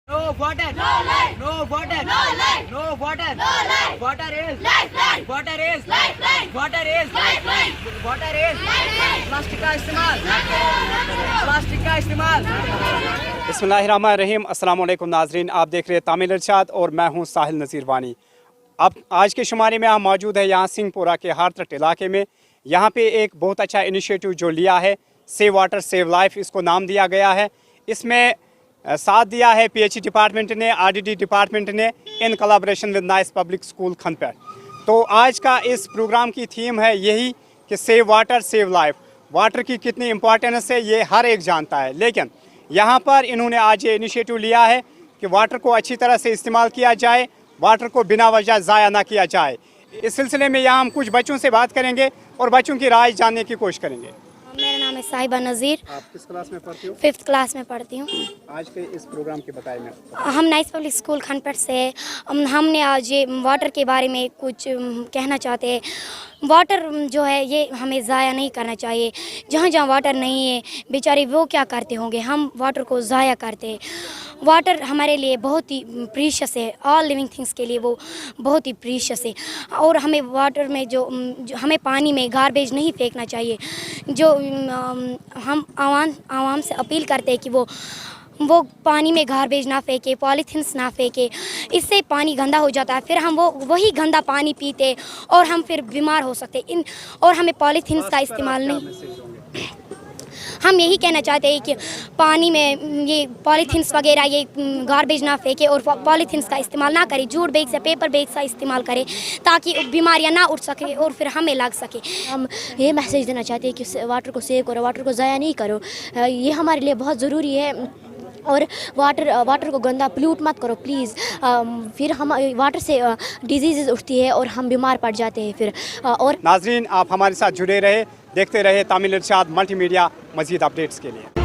No water. No life. No water. No life. No water. No life. Water is lifeline. Water is lifeline. Water is lifeline. Water is lifeline. Plastic का इस्तेमाल. Plastic का इस्तेमाल. बिस्मिल्लाहिर्रहमानिर्रहीम। अस्सलाम वालेकुम नाजरीन, आप देख रहे हैं तामिल इरशाद और मैं हूं साहिल नज़ीर वानी। अब आज के शुमारे में हम मौजूद है यहाँ सिंहपुरा के हारतट इलाके में। यहाँ पे एक बहुत अच्छा इनिशिएटिव जो लिया है, सेव वाटर सेव लाइफ, इसको नाम दिया गया है। इसमें साथ दिया है पीएचई डिपार्टमेंट ने, आरडीडी डिपार्टमेंट ने, इन collaboration with Nice Public School Khanped. तो आज का इस प्रोग्राम की थीम है यही कि save water save life. Water की कितनी इम्पोर्टेंस है ये हर एक जानता है, लेकिन यहाँ पर इन्होंने आज ये इनिशिएटिव लिया है कि वाटर को अच्छी तरह से इस्तेमाल किया जाए, वाटर को बिना वजह ज़ाया ना किया जाए। इस सिलसिले में यहाँ हम कुछ बच्चों से बात करेंगे और बच्चों की राय जानने की कोशिश करेंगे। मेरा नाम है साहिबा नज़ीर। आप किस क्लास में पढ़ती हो? 5th क्लास में पढ़ती हूँ। आज के इस प्रोग्राम के बताए में हम नाइस पब्लिक स्कूल खनपेड़ से हमने आज ये वाटर के बारे में कुछ कहना चाहते हैं। वाटर जो है ये हमें ज़ाया नहीं करना चाहिए। जहाँ जहाँ वाटर नहीं है बेचारे वो क्या करते होंगे, हम वाटर को ज़ाया करते हैं। वाटर हमारे लिए बहुत ही प्रीशियस है, ऑल लिविंग थिंग्स के लिए वो बहुत ही प्रीशियस है। और हमें वाटर में जो हमें पानी में गार्बेज नहीं फेंकना चाहिए। जो हम आवाम से अपील करते हैं कि वो पानी में गार्बेज ना फेंके, पॉलीथीन्स ना फेंके, इससे पानी गंदा हो जाता है। फिर हम वही गंदा पानी पीते और हम फिर बीमार हो सकते और हमें पॉलीथीन्स का इस्तेमाल नहीं। हम यही कहना चाहते हैं कि पानी में ये पॉलीथीन्स वगैरह ये गार्बेज ना फेंके और पॉलीथीन्स का इस्तेमाल ना करें। जूट बैग से पेपर बैग का इस्तेमाल करें ताकि बीमारियां ना उठ सके और फिर हमें लग सके। हम ये मैसेज देना चाहते हैं कि वाटर को सेव करो, वाटर को ज़ाया नहीं करो। ये हमारे लिए बहुत ज़रूरी है। और वाटर को गंदा पोल्यूट मत करो प्लीज़। फिर हम वाटर से डिजीज़ उठती है और हम बीमार पड़ जाते हैं फिर। और नाजरीन, आप हमारे साथ जुड़े रहे, देखते रहे तामिल इरशाद मल्टीमीडिया। मज़ीद अपडेट्स के लिए